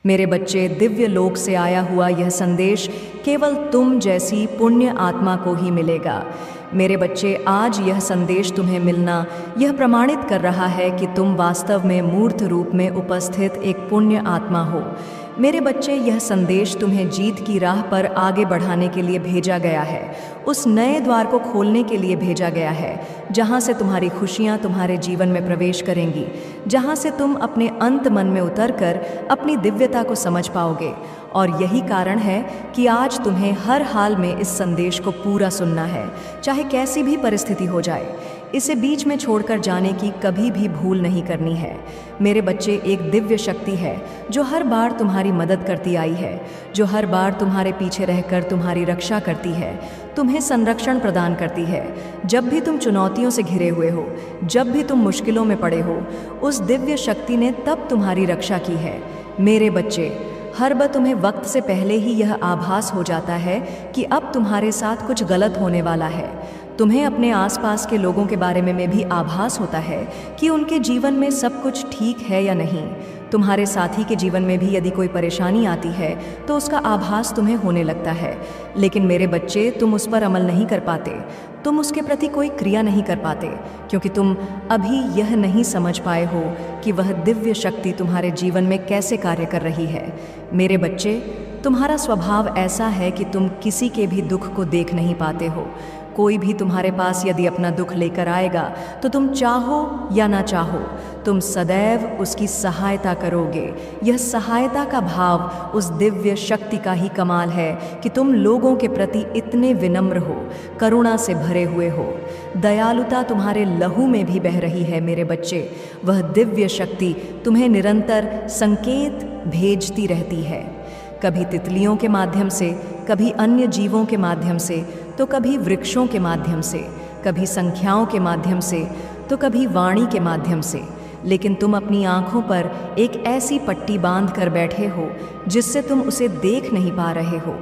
मेरे बच्चे, दिव्य लोक से आया हुआ यह संदेश केवल तुम जैसी पुण्य आत्मा को ही मिलेगा। मेरे बच्चे, आज यह संदेश तुम्हें मिलना यह प्रमाणित कर रहा है कि तुम वास्तव में मूर्त रूप में उपस्थित एक पुण्य आत्मा हो। मेरे बच्चे, यह संदेश तुम्हें जीत की राह पर आगे बढ़ाने के लिए भेजा गया है, उस नए द्वार को खोलने के लिए भेजा गया है जहाँ से तुम्हारी खुशियाँ तुम्हारे जीवन में प्रवेश करेंगी, जहाँ से तुम अपने अंत मन में उतरकर अपनी दिव्यता को समझ पाओगे। और यही कारण है कि आज तुम्हें हर हाल में इस संदेश को पूरा सुनना है, चाहे कैसी भी परिस्थिति हो जाए। इसे बीच में छोड़कर जाने की कभी भी भूल नहीं करनी है। मेरे बच्चे, एक दिव्य शक्ति है जो हर बार तुम्हारी मदद करती आई है, जो हर बार तुम्हारे पीछे रहकर तुम्हारी रक्षा करती है, तुम्हें संरक्षण प्रदान करती है। जब भी तुम चुनौतियों से घिरे हुए हो, जब भी तुम मुश्किलों में पड़े हो, उस दिव्य शक्ति ने तब तुम्हारी रक्षा की है। मेरे बच्चे, हर बार तुम्हें वक्त से पहले ही यह आभास हो जाता है कि अब तुम्हारे साथ कुछ गलत होने वाला है। तुम्हें अपने आसपास के लोगों के बारे में भी आभास होता है कि उनके जीवन में सब कुछ ठीक है या नहीं। तुम्हारे साथी के जीवन में भी यदि कोई परेशानी आती है तो उसका आभास तुम्हें होने लगता है। लेकिन मेरे बच्चे, तुम उस पर अमल नहीं कर पाते, तुम उसके प्रति कोई क्रिया नहीं कर पाते, क्योंकि तुम अभी यह नहीं समझ पाए हो कि वह दिव्य शक्ति तुम्हारे जीवन में कैसे कार्य कर रही है। मेरे बच्चे, तुम्हारा स्वभाव ऐसा है कि तुम किसी के भी दुख को देख नहीं पाते हो। कोई भी तुम्हारे पास यदि अपना दुख लेकर आएगा तो तुम चाहो या ना चाहो, तुम सदैव उसकी सहायता करोगे। यह सहायता का भाव उस दिव्य शक्ति का ही कमाल है कि तुम लोगों के प्रति इतने विनम्र हो, करुणा से भरे हुए हो। दयालुता तुम्हारे लहू में भी बह रही है। मेरे बच्चे, वह दिव्य शक्ति तुम्हें निरंतर संकेत भेजती रहती है, कभी तितलियों के माध्यम से, कभी अन्य जीवों के माध्यम से, तो कभी वृक्षों के माध्यम से, कभी संख्याओं के माध्यम से, तो कभी वाणी के माध्यम से। लेकिन तुम अपनी आँखों पर एक ऐसी पट्टी बांध कर बैठे हो जिससे तुम उसे देख नहीं पा रहे हो।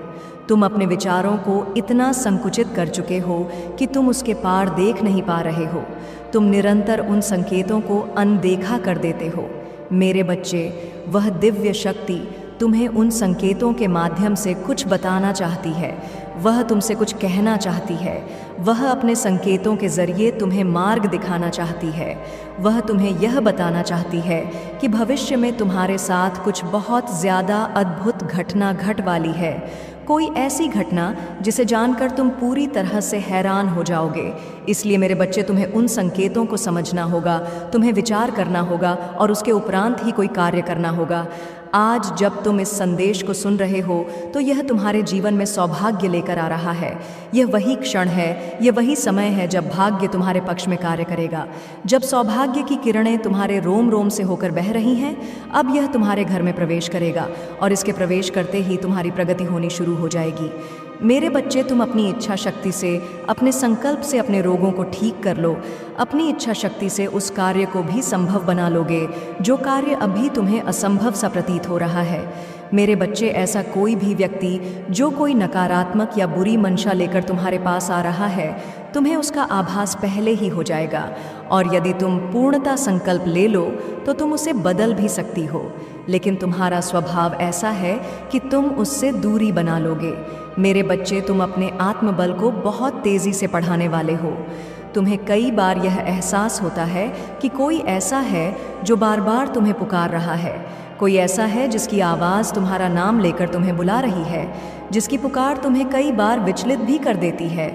तुम अपने विचारों को इतना संकुचित कर चुके हो कि तुम उसके पार देख नहीं पा रहे हो। तुम निरंतर उन संकेतों को अनदेखा कर देते हो। मेरे बच्चे, वह दिव्य शक्ति तुम्हें उन संकेतों के माध्यम से कुछ बताना चाहती है, वह तुमसे कुछ कहना चाहती है। वह अपने संकेतों के जरिए तुम्हें मार्ग दिखाना चाहती है। वह तुम्हें यह बताना चाहती है कि भविष्य में तुम्हारे साथ कुछ बहुत ज़्यादा अद्भुत घटना घट वाली है। कोई ऐसी घटना जिसे जानकर तुम पूरी तरह से हैरान हो जाओगे। इसलिए मेरे बच्चे, तुम्हें उन संकेतों को समझना होगा, तुम्हें विचार करना होगा और उसके उपरांत ही कोई कार्य करना होगा। आज जब तुम इस संदेश को सुन रहे हो तो यह तुम्हारे जीवन में सौभाग्य लेकर आ रहा है। यह वही क्षण है, यह वही समय है जब भाग्य तुम्हारे पक्ष में कार्य करेगा, जब सौभाग्य की किरणें तुम्हारे रोम रोम से होकर बह रही हैं। अब यह तुम्हारे घर में प्रवेश करेगा और इसके प्रवेश करते ही तुम्हारी प्रगति होनी शुरू हो जाएगी। मेरे बच्चे, तुम अपनी इच्छा शक्ति से, अपने संकल्प से अपने रोगों को ठीक कर लो। अपनी इच्छा शक्ति से उस कार्य को भी संभव बना लोगे जो कार्य अभी तुम्हें असंभव सा प्रतीत हो रहा है। मेरे बच्चे, ऐसा कोई भी व्यक्ति जो कोई नकारात्मक या बुरी मंशा लेकर तुम्हारे पास आ रहा है, तुम्हें उसका आभास पहले ही हो जाएगा। और यदि तुम पूर्णता संकल्प ले लो तो तुम उसे बदल भी सकती हो। लेकिन तुम्हारा स्वभाव ऐसा है कि तुम उससे दूरी बना लोगे। मेरे बच्चे, तुम अपने आत्मबल को बहुत तेज़ी से बढ़ाने वाले हो। तुम्हें कई बार यह एहसास होता है कि कोई ऐसा है जो बार बार तुम्हें पुकार रहा है, कोई ऐसा है जिसकी आवाज़ तुम्हारा नाम लेकर तुम्हें बुला रही है, जिसकी पुकार तुम्हें कई बार विचलित भी कर देती है।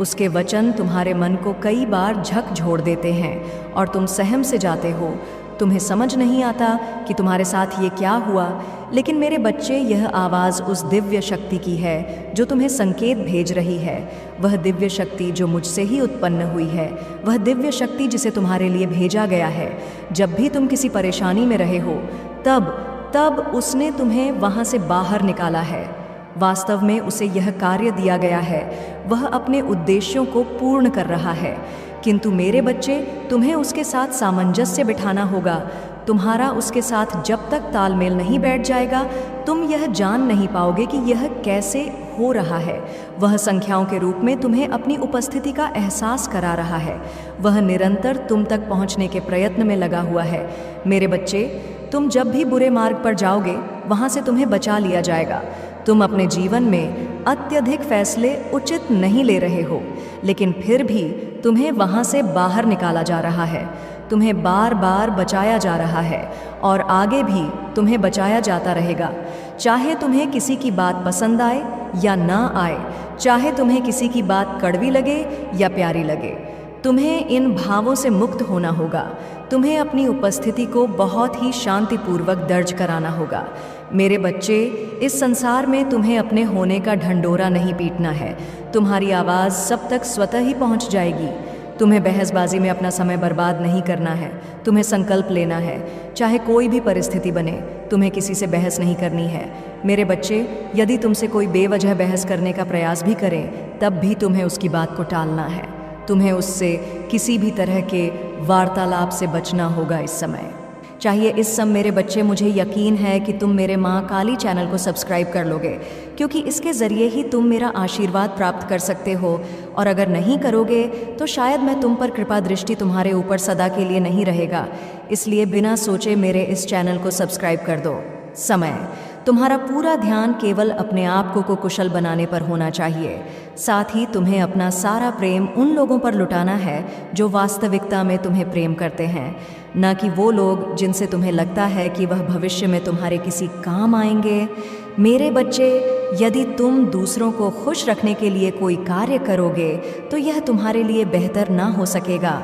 उसके वचन तुम्हारे मन को कई बार झकझोर देते हैं और तुम सहम से जाते हो। तुम्हें समझ नहीं आता कि तुम्हारे साथ ये क्या हुआ। लेकिन मेरे बच्चे, यह आवाज़ उस दिव्य शक्ति की है जो तुम्हें संकेत भेज रही है। वह दिव्य शक्ति जो मुझसे ही उत्पन्न हुई है, वह दिव्य शक्ति जिसे तुम्हारे लिए भेजा गया है। जब भी तुम किसी परेशानी में रहे हो तब उसने तुम्हें वहाँ से बाहर निकाला है। वास्तव में उसे यह कार्य दिया गया है, वह अपने उद्देश्यों को पूर्ण कर रहा है। किंतु मेरे बच्चे, तुम्हें उसके साथ सामंजस्य बिठाना होगा। तुम्हारा उसके साथ जब तक तालमेल नहीं बैठ जाएगा, तुम यह जान नहीं पाओगे कि यह कैसे हो रहा है। वह संख्याओं के रूप में तुम्हें अपनी उपस्थिति का एहसास करा रहा है। वह निरंतर तुम तक पहुंचने के प्रयत्न में लगा हुआ है। मेरे बच्चे, तुम जब भी बुरे मार्ग पर जाओगे वहाँ से तुम्हें बचा लिया जाएगा। तुम अपने जीवन में अत्यधिक फैसले उचित नहीं ले रहे हो, लेकिन फिर भी तुम्हें वहाँ से बाहर निकाला जा रहा है। तुम्हें बार बार बचाया जा रहा है और आगे भी तुम्हें बचाया जाता रहेगा। चाहे तुम्हें किसी की बात पसंद आए या ना आए, चाहे तुम्हें किसी की बात कड़वी लगे या प्यारी लगे, तुम्हें इन भावों से मुक्त होना होगा। तुम्हें अपनी उपस्थिति को बहुत ही शांतिपूर्वक दर्ज कराना होगा। मेरे बच्चे, इस संसार में तुम्हें अपने होने का ढंढोरा नहीं पीटना है। तुम्हारी आवाज़ सब तक स्वतः ही पहुंच जाएगी। तुम्हें बहसबाजी में अपना समय बर्बाद नहीं करना है। तुम्हें संकल्प लेना है, चाहे कोई भी परिस्थिति बने, तुम्हें किसी से बहस नहीं करनी है। मेरे बच्चे, यदि तुमसे कोई बेवजह बहस करने का प्रयास भी करें, तब भी तुम्हें उसकी बात को टालना है। तुम्हें उससे किसी भी तरह के वार्तालाप से बचना होगा इस समय। चाहिए इस सब मेरे बच्चे, मुझे यकीन है कि तुम मेरे माँ काली चैनल को सब्सक्राइब कर लोगे, क्योंकि इसके ज़रिए ही तुम मेरा आशीर्वाद प्राप्त कर सकते हो। और अगर नहीं करोगे तो शायद मैं तुम पर कृपा दृष्टि तुम्हारे ऊपर सदा के लिए नहीं रहेगा। इसलिए बिना सोचे मेरे इस चैनल को सब्सक्राइब कर दो। समय, तुम्हारा पूरा ध्यान केवल अपने आप को कुशल बनाने पर होना चाहिए। साथ ही तुम्हें अपना सारा प्रेम उन लोगों पर लुटाना है जो वास्तविकता में तुम्हें प्रेम करते हैं, न कि वो लोग जिनसे तुम्हें लगता है कि वह भविष्य में तुम्हारे किसी काम आएंगे। मेरे बच्चे, यदि तुम दूसरों को खुश रखने के लिए कोई कार्य करोगे तो यह तुम्हारे लिए बेहतर ना हो सकेगा,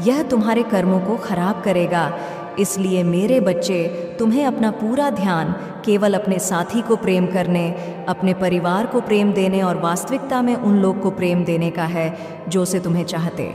यह तुम्हारे कर्मों को खराब करेगा। इसलिए मेरे बच्चे, तुम्हें अपना पूरा ध्यान केवल अपने साथी को प्रेम करने, अपने परिवार को प्रेम देने और वास्तविकता में उन लोग को प्रेम देने का है जो से तुम्हें चाहते।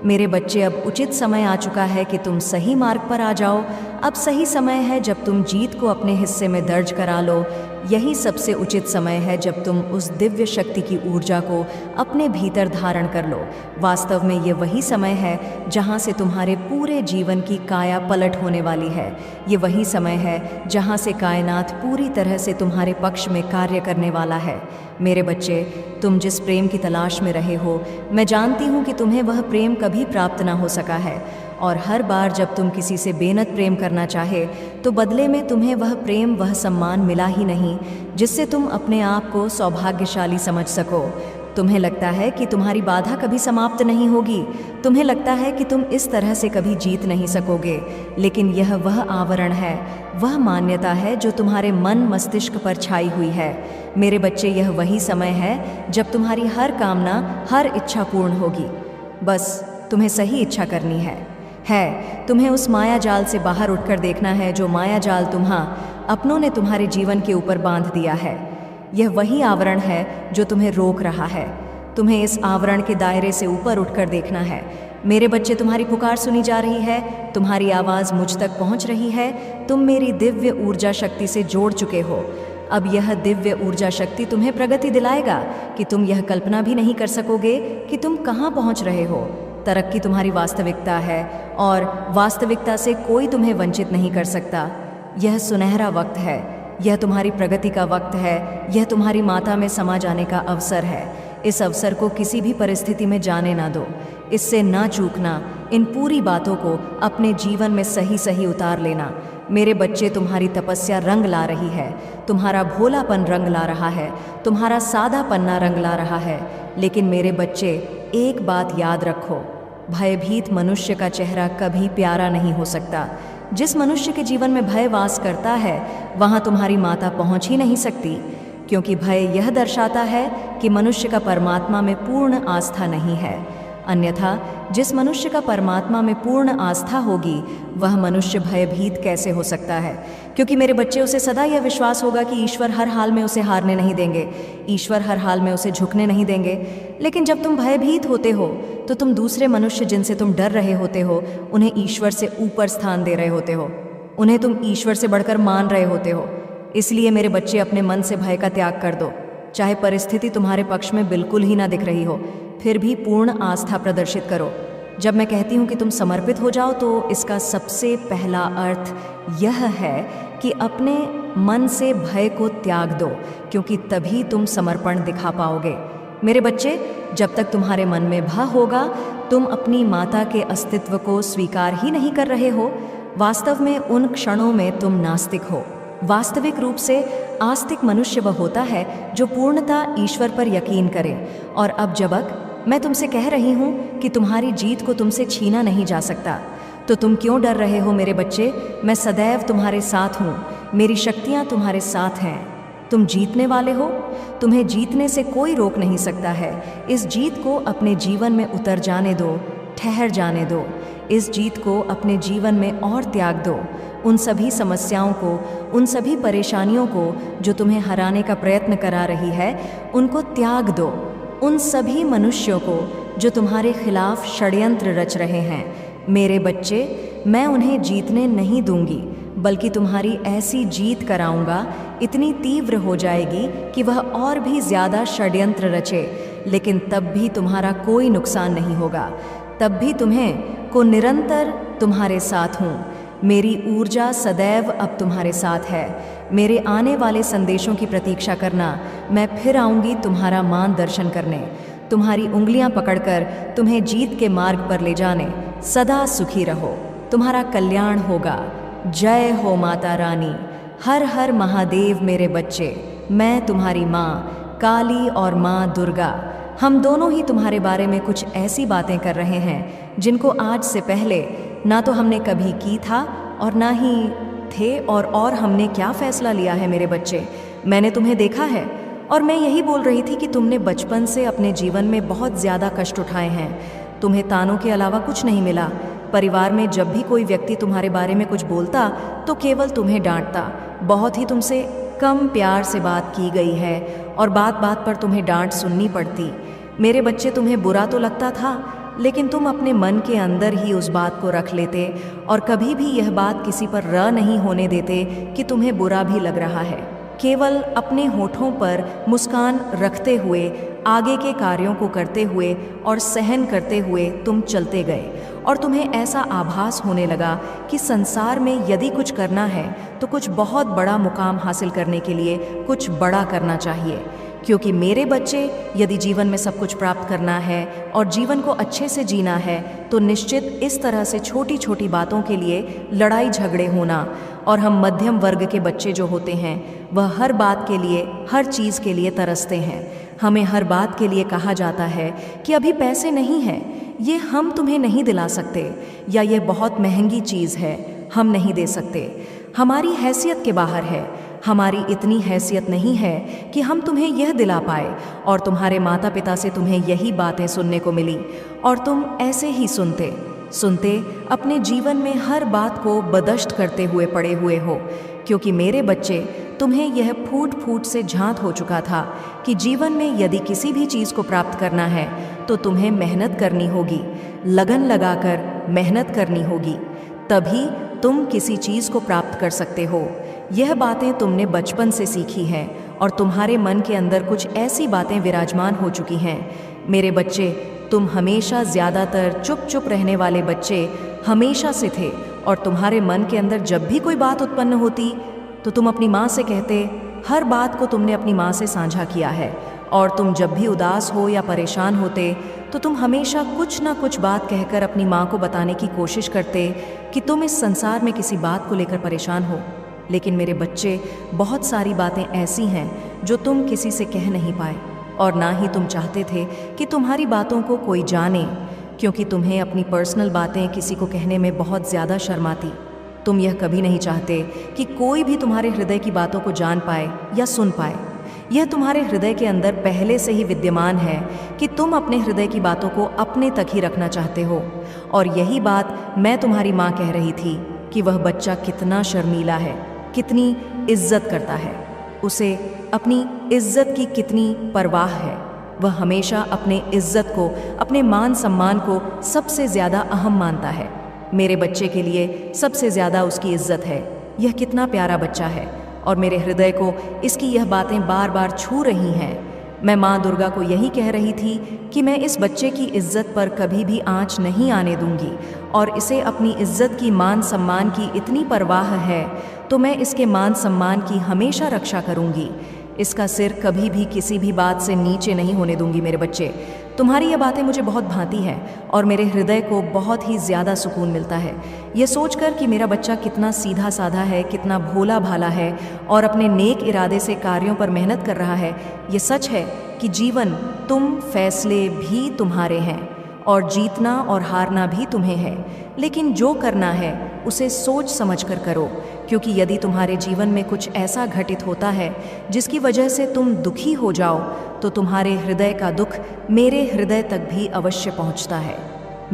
मेरे बच्चे, अब उचित समय आ चुका है कि तुम सही मार्ग पर आ जाओ। अब सही समय है जब तुम जीत को अपने हिस्से में दर्ज करा लो। यही सबसे उचित समय है जब तुम उस दिव्य शक्ति की ऊर्जा को अपने भीतर धारण कर लो। वास्तव में ये वही समय है जहाँ से तुम्हारे पूरे जीवन की काया पलट होने वाली है। ये वही समय है जहाँ से कायनात पूरी तरह से तुम्हारे पक्ष में कार्य करने वाला है। मेरे बच्चे, तुम जिस प्रेम की तलाश में रहे हो, मैं जानती हूँ कि तुम्हें वह प्रेम कभी प्राप्त ना हो सका है। और हर बार जब तुम किसी से बेनत प्रेम करना चाहे तो बदले में तुम्हें वह प्रेम, वह सम्मान मिला ही नहीं जिससे तुम अपने आप को सौभाग्यशाली समझ सको। तुम्हें लगता है कि तुम्हारी बाधा कभी समाप्त नहीं होगी। तुम्हें लगता है कि तुम इस तरह से कभी जीत नहीं सकोगे, लेकिन यह वह आवरण है, वह मान्यता है जो तुम्हारे मन मस्तिष्क पर छाई हुई है। मेरे बच्चे, यह वही समय है जब तुम्हारी हर कामना, हर इच्छा पूर्ण होगी। बस तुम्हें सही इच्छा करनी है। तुम्हें उस माया जाल से बाहर उठकर देखना है जो माया जाल अपनों ने तुम्हारे जीवन के ऊपर बांध दिया है। यह वही आवरण है जो तुम्हें रोक रहा है। तुम्हें इस आवरण के दायरे से ऊपर उठकर देखना है। मेरे बच्चे, तुम्हारी पुकार सुनी जा रही है, तुम्हारी आवाज़ मुझ तक पहुंच रही है। तुम मेरी दिव्य ऊर्जा शक्ति से जोड़ चुके हो। अब यह दिव्य ऊर्जा शक्ति तुम्हें प्रगति दिलाएगा कि तुम यह कल्पना भी नहीं कर सकोगे कि तुम कहाँ पहुँच रहे हो। तरक्की तुम्हारी वास्तविकता है और वास्तविकता से कोई तुम्हें वंचित नहीं कर सकता। यह सुनहरा वक्त है, यह तुम्हारी प्रगति का वक्त है, यह तुम्हारी माता में समा जाने का अवसर है। इस अवसर को किसी भी परिस्थिति में जाने ना दो, इससे ना चूकना। इन पूरी बातों को अपने जीवन में सही सही उतार लेना। मेरे बच्चे, तुम्हारी तपस्या रंग ला रही है, तुम्हारा भोलापन रंग ला रहा है, तुम्हारा सादा पन्ना रंग ला रहा है। लेकिन मेरे बच्चे, एक बात याद रखो, भयभीत मनुष्य का चेहरा कभी प्यारा नहीं हो सकता। जिस मनुष्य के जीवन में भय वास करता है वहाँ तुम्हारी माता पहुँच ही नहीं सकती, क्योंकि भय यह दर्शाता है कि मनुष्य का परमात्मा में पूर्ण आस्था नहीं है। अन्यथा जिस मनुष्य का परमात्मा में पूर्ण आस्था होगी वह मनुष्य भयभीत कैसे हो सकता है? क्योंकि मेरे बच्चे, उसे सदा यह विश्वास होगा कि ईश्वर हर हाल में उसे हारने नहीं देंगे, ईश्वर हर हाल में उसे झुकने नहीं देंगे। लेकिन जब तुम भयभीत होते हो तो तुम दूसरे मनुष्य जिनसे तुम डर रहे होते हो उन्हें ईश्वर से ऊपर स्थान दे रहे होते हो, उन्हें तुम ईश्वर से बढ़कर मान रहे होते हो। इसलिए मेरे बच्चे, अपने मन से भय का त्याग कर दो। चाहे परिस्थिति तुम्हारे पक्ष में बिल्कुल ही ना दिख रही हो, फिर भी पूर्ण आस्था प्रदर्शित करो। जब मैं कहती हूँ कि तुम समर्पित हो जाओ तो इसका सबसे पहला अर्थ यह है कि अपने मन से भय को त्याग दो, क्योंकि तभी तुम समर्पण दिखा पाओगे। मेरे बच्चे, जब तक तुम्हारे मन में भय होगा तुम अपनी माता के अस्तित्व को स्वीकार ही नहीं कर रहे हो। वास्तव में उन क्षणों में तुम नास्तिक हो। वास्तविक रूप से आस्तिक मनुष्य वह होता है जो पूर्णतः ईश्वर पर यकीन करे। और अब जबक मैं तुमसे कह रही हूँ कि तुम्हारी जीत को तुमसे छीना नहीं जा सकता, तो तुम क्यों डर रहे हो मेरे बच्चे? मैं सदैव तुम्हारे साथ हूँ, मेरी शक्तियाँ तुम्हारे साथ हैं। तुम जीतने वाले हो, तुम्हें जीतने से कोई रोक नहीं सकता है। इस जीत को अपने जीवन में उतर जाने दो, ठहर जाने दो। इस जीत को अपने जीवन में और त्याग दो। उन सभी समस्याओं को, उन सभी परेशानियों को जो तुम्हें हराने का प्रयत्न करा रही है, उनको त्याग दो। उन सभी मनुष्यों को जो तुम्हारे खिलाफ षड्यंत्र रच रहे हैं, मेरे बच्चे, मैं उन्हें जीतने नहीं दूंगी, बल्कि तुम्हारी ऐसी जीत कराऊंगा, इतनी तीव्र हो जाएगी कि वह और भी ज़्यादा षड्यंत्र रचे, लेकिन तब भी तुम्हारा कोई नुकसान नहीं होगा। तब भी तुम्हें को निरंतर तुम्हारे साथ हूँ। मेरी ऊर्जा सदैव अब तुम्हारे साथ है। मेरे आने वाले संदेशों की प्रतीक्षा करना। मैं फिर आऊँगी तुम्हारा मार्गदर्शन करने, तुम्हारी उंगलियां पकड़कर तुम्हें जीत के मार्ग पर ले जाने। सदा सुखी रहो, तुम्हारा कल्याण होगा। जय हो माता रानी। हर हर महादेव मेरे बच्चे। मैं तुम्हारी माँ काली और माँ दुर्गा, हम दोनों ही तुम्हारे बारे में कुछ ऐसी बातें कर रहे हैं जिनको आज से पहले ना तो हमने कभी की था और ना ही थे। और हमने क्या फैसला लिया है मेरे बच्चे? मैंने तुम्हें देखा है और मैं यही बोल रही थी कि तुमने बचपन से अपने जीवन में बहुत ज़्यादा कष्ट उठाए हैं। तुम्हें तानों के अलावा कुछ नहीं मिला। परिवार में जब भी कोई व्यक्ति तुम्हारे बारे में कुछ बोलता तो केवल तुम्हें डांटता। बहुत ही तुमसे कम प्यार से बात की गई है और बात बात पर तुम्हें डांट सुननी पड़ती। मेरे बच्चे, तुम्हें बुरा तो लगता था, लेकिन तुम अपने मन के अंदर ही उस बात को रख लेते और कभी भी यह बात किसी पर र नहीं होने देते कि तुम्हें बुरा भी लग रहा है। केवल अपने होठों पर मुस्कान रखते हुए, आगे के कार्यों को करते हुए और सहन करते हुए तुम चलते गए और तुम्हें ऐसा आभास होने लगा कि संसार में यदि कुछ करना है तो कुछ बहुत बड़ा मुकाम हासिल करने के लिए कुछ बड़ा करना चाहिए। क्योंकि मेरे बच्चे, यदि जीवन में सब कुछ प्राप्त करना है और जीवन को अच्छे से जीना है तो निश्चित इस तरह से छोटी छोटी बातों के लिए लड़ाई झगड़े होना। और हम मध्यम वर्ग के बच्चे जो होते हैं वह हर बात के लिए, हर चीज़ के लिए तरसते हैं। हमें हर बात के लिए कहा जाता है कि अभी पैसे नहीं हैं, ये हम तुम्हें नहीं दिला सकते, या ये बहुत महंगी चीज़ है, हम नहीं दे सकते, हमारी हैसियत के बाहर है, हमारी इतनी हैसियत नहीं है कि हम तुम्हें यह दिला पाए। और तुम्हारे माता पिता से तुम्हें यही बातें सुनने को मिली और तुम ऐसे ही सुनते सुनते अपने जीवन में हर बात को बर्दाश्त करते हुए पड़े हुए हो। क्योंकि मेरे बच्चे, तुम्हें यह फूट फूट से झांत हो चुका था कि जीवन में यदि किसी भी चीज़ को प्राप्त करना है तो तुम्हें मेहनत करनी होगी, लगन लगाकर मेहनत करनी होगी, तभी तुम किसी चीज़ को प्राप्त कर सकते हो। यह बातें तुमने बचपन से सीखी हैं और तुम्हारे मन के अंदर कुछ ऐसी बातें विराजमान हो चुकी हैं। मेरे बच्चे, तुम हमेशा ज़्यादातर चुप चुप रहने वाले बच्चे हमेशा से थे और तुम्हारे मन के अंदर जब भी कोई बात उत्पन्न होती तो तुम अपनी माँ से कहते। हर बात को तुमने अपनी माँ से साझा किया है और तुम जब भी उदास हो या परेशान होते तो तुम हमेशा कुछ ना कुछ बात कहकर अपनी माँ को बताने की कोशिश करते कि तुम इस संसार में किसी बात को लेकर परेशान हो। लेकिन मेरे बच्चे, बहुत सारी बातें ऐसी हैं जो तुम किसी से कह नहीं पाए और ना ही तुम चाहते थे कि तुम्हारी बातों को कोई जाने, क्योंकि तुम्हें अपनी पर्सनल बातें किसी को कहने में बहुत ज़्यादा शर्म आती। तुम यह कभी नहीं चाहते कि कोई भी तुम्हारे हृदय की बातों को जान पाए या सुन पाए। यह तुम्हारे हृदय के अंदर पहले से ही विद्यमान है कि तुम अपने हृदय की बातों को अपने तक ही रखना चाहते हो। और यही बात मैं तुम्हारी माँ कह रही थी कि वह बच्चा कितना शर्मीला है, कितनी इज्जत करता है, उसे अपनी इज्जत की कितनी परवाह है। वह हमेशा अपने इज्जत को, अपने मान सम्मान को सबसे ज़्यादा अहम मानता है। मेरे बच्चे के लिए सबसे ज़्यादा उसकी इज्जत है। यह कितना प्यारा बच्चा है और मेरे हृदय को इसकी यह बातें बार बार छू रही हैं। मैं माँ दुर्गा को यही कह रही थी कि मैं इस बच्चे की इज्जत पर कभी भी आंच नहीं आने दूंगी और इसे अपनी इज्जत की, मान सम्मान की इतनी परवाह है तो मैं इसके मान सम्मान की हमेशा रक्षा करूंगी। इसका सिर कभी भी किसी भी बात से नीचे नहीं होने दूंगी मेरे बच्चे। तुम्हारी ये बातें मुझे बहुत भाती हैं और मेरे हृदय को बहुत ही ज़्यादा सुकून मिलता है ये सोचकर कि मेरा बच्चा कितना सीधा साधा है, कितना भोला भाला है और अपने नेक इरादे से कार्यों पर मेहनत कर रहा है। ये सच है कि जीवन तुम फैसले भी तुम्हारे हैं और जीतना और हारना भी तुम्हें है, लेकिन जो करना है उसे सोच समझ कर करो, क्योंकि यदि तुम्हारे जीवन में कुछ ऐसा घटित होता है जिसकी वजह से तुम दुखी हो जाओ तो तुम्हारे हृदय का दुख मेरे हृदय तक भी अवश्य पहुंचता है।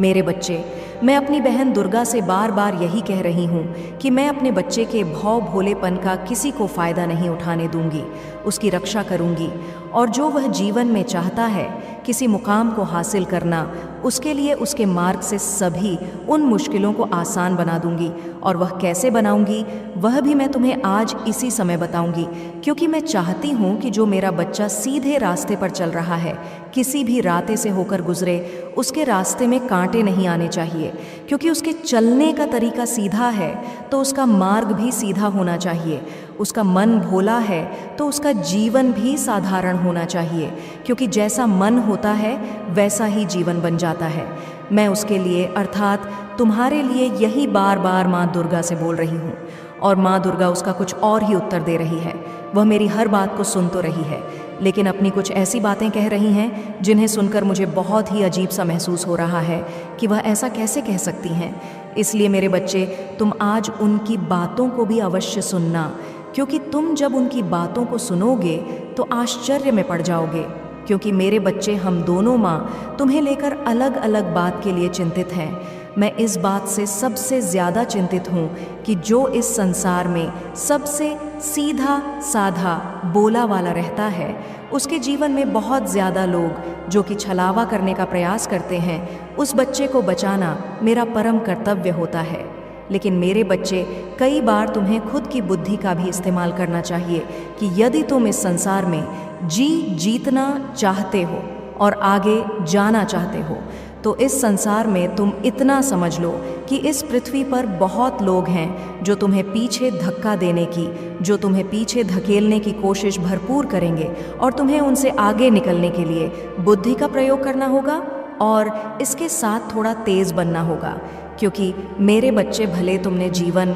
मेरे बच्चे, मैं अपनी बहन दुर्गा से बार बार यही कह रही हूँ कि मैं अपने बच्चे के भव भोलेपन का किसी को फ़ायदा नहीं उठाने दूंगी, उसकी रक्षा करूंगी और जो वह जीवन में चाहता है, किसी मुकाम को हासिल करना, उसके लिए उसके मार्ग से सभी उन मुश्किलों को आसान बना दूंगी। और वह कैसे बनाऊंगी वह भी मैं तुम्हें आज इसी समय बताऊंगी, क्योंकि मैं चाहती हूँ कि जो मेरा बच्चा सीधे रास्ते पर चल रहा है, किसी भी रास्ते से होकर गुजरे, उसके रास्ते में कांटे नहीं आने चाहिए, क्योंकि उसके चलने का तरीका सीधा है तो उसका मार्ग भी सीधा होना चाहिए। उसका मन भोला है तो उसका जीवन भी साधारण होना चाहिए, क्योंकि जैसा मन होता है वैसा ही जीवन बन जाता है। मैं उसके लिए अर्थात तुम्हारे लिए यही बार बार माँ दुर्गा से बोल रही हूँ और माँ दुर्गा उसका कुछ और ही उत्तर दे रही है। वह मेरी हर बात को सुन तो रही है, लेकिन अपनी कुछ ऐसी बातें कह रही हैं जिन्हें सुनकर मुझे बहुत ही अजीब सा महसूस हो रहा है कि वह ऐसा कैसे कह सकती हैं। इसलिए मेरे बच्चे, तुम आज उनकी बातों को भी अवश्य सुनना, क्योंकि तुम जब उनकी बातों को सुनोगे तो आश्चर्य में पड़ जाओगे, क्योंकि मेरे बच्चे, हम दोनों माँ तुम्हें लेकर अलग अलग बात के लिए चिंतित हैं। मैं इस बात से सबसे ज़्यादा चिंतित हूँ कि जो इस संसार में सबसे सीधा साधा बोला वाला रहता है, उसके जीवन में बहुत ज़्यादा लोग जो कि छलावा करने का प्रयास करते हैं, उस बच्चे को बचाना मेरा परम कर्तव्य होता है। लेकिन मेरे बच्चे, कई बार तुम्हें खुद की बुद्धि का भी इस्तेमाल करना चाहिए कि यदि तुम इस संसार में जीतना चाहते हो और आगे जाना चाहते हो, तो इस संसार में तुम इतना समझ लो कि इस पृथ्वी पर बहुत लोग हैं जो तुम्हें पीछे धक्का देने की, जो तुम्हें पीछे धकेलने की कोशिश भरपूर करेंगे और तुम्हें उनसे आगे निकलने के लिए बुद्धि का प्रयोग करना होगा और इसके साथ थोड़ा तेज़ बनना होगा। क्योंकि मेरे बच्चे, भले तुमने जीवन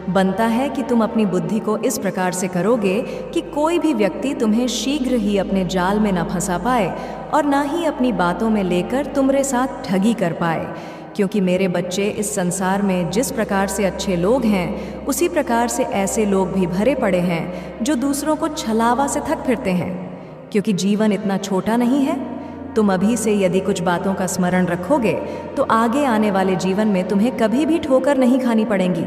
बनता है कि तुम अपनी बुद्धि को इस प्रकार से करोगे कि कोई भी व्यक्ति तुम्हें शीघ्र ही अपने जाल में न फंसा पाए और ना ही अपनी बातों में लेकर तुम्हारे साथ ठगी कर पाए। क्योंकि मेरे बच्चे, इस संसार में जिस प्रकार से अच्छे लोग हैं, उसी प्रकार से ऐसे लोग भी भरे पड़े हैं जो दूसरों को छलावा से थक फिरते हैं। क्योंकि जीवन इतना छोटा नहीं है। तुम अभी से यदि कुछ बातों का स्मरण रखोगे तो आगे आने वाले जीवन में तुम्हें कभी भी ठोकर नहीं खानी पड़ेंगी।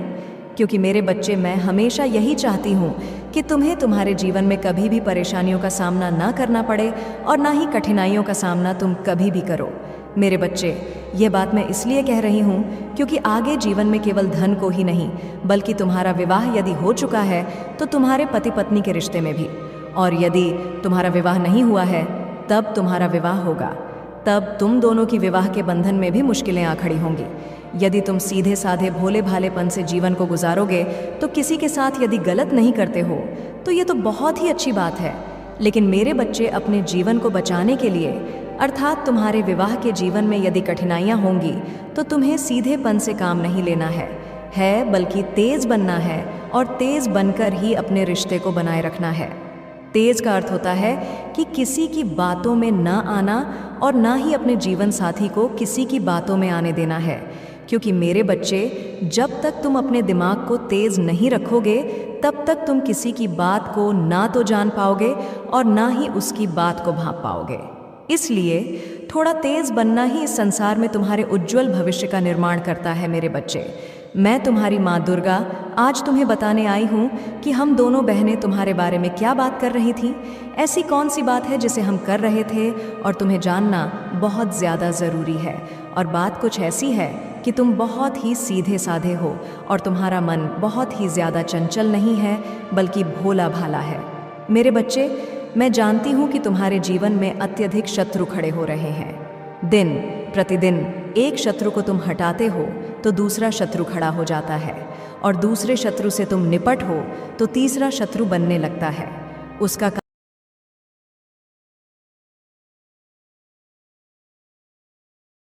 क्योंकि मेरे बच्चे, मैं हमेशा यही चाहती हूँ कि तुम्हें तुम्हारे जीवन में कभी भी परेशानियों का सामना ना करना पड़े और ना ही कठिनाइयों का सामना तुम कभी भी करो। मेरे बच्चे, ये बात मैं इसलिए कह रही हूँ क्योंकि आगे जीवन में केवल धन को ही नहीं, बल्कि तुम्हारा विवाह यदि हो चुका है तो तुम्हारे पति पत्नी के रिश्ते में भी, और यदि तुम्हारा विवाह नहीं हुआ है तब तुम्हारा विवाह होगा। तब तुम दोनों की विवाह के बंधन में भी मुश्किलें आ खड़ी होंगी। यदि तुम सीधे साधे भोले भालेपन से जीवन को गुजारोगे तो किसी के साथ यदि गलत नहीं करते हो तो ये तो बहुत ही अच्छी बात है। लेकिन मेरे बच्चे, अपने जीवन को बचाने के लिए, अर्थात तुम्हारे विवाह के जीवन में यदि कठिनाइयाँ होंगी तो तुम्हें सीधेपन से काम नहीं लेना है बल्कि तेज़ बनना है और तेज़ बनकर ही अपने रिश्ते को बनाए रखना है। तेज़ का अर्थ होता है कि किसी की बातों में ना आना और ना ही अपने जीवन साथी को किसी की बातों में आने देना है। क्योंकि मेरे बच्चे, जब तक तुम अपने दिमाग को तेज़ नहीं रखोगे तब तक तुम किसी की बात को ना तो जान पाओगे और ना ही उसकी बात को भांप पाओगे। इसलिए थोड़ा तेज़ बनना ही इस संसार में तुम्हारे उज्जवल भविष्य का निर्माण करता है। मेरे बच्चे, मैं तुम्हारी माँ दुर्गा आज तुम्हें बताने आई हूँ कि हम दोनों बहनें तुम्हारे बारे में क्या बात कर रही थीं। ऐसी कौन सी बात है जिसे हम कर रहे थे और तुम्हें जानना बहुत ज़्यादा ज़रूरी है। और बात कुछ ऐसी है कि तुम बहुत ही सीधे साधे हो और तुम्हारा मन बहुत ही ज़्यादा चंचल नहीं है बल्कि भोला भाला है। मेरे बच्चे, मैं जानती हूँ कि तुम्हारे जीवन में अत्यधिक शत्रु खड़े हो रहे हैं। दिन प्रतिदिन एक शत्रु को तुम हटाते हो तो दूसरा शत्रु खड़ा हो जाता है, और दूसरे शत्रु से तुम निपट हो तो तीसरा शत्रु बनने लगता है। उसका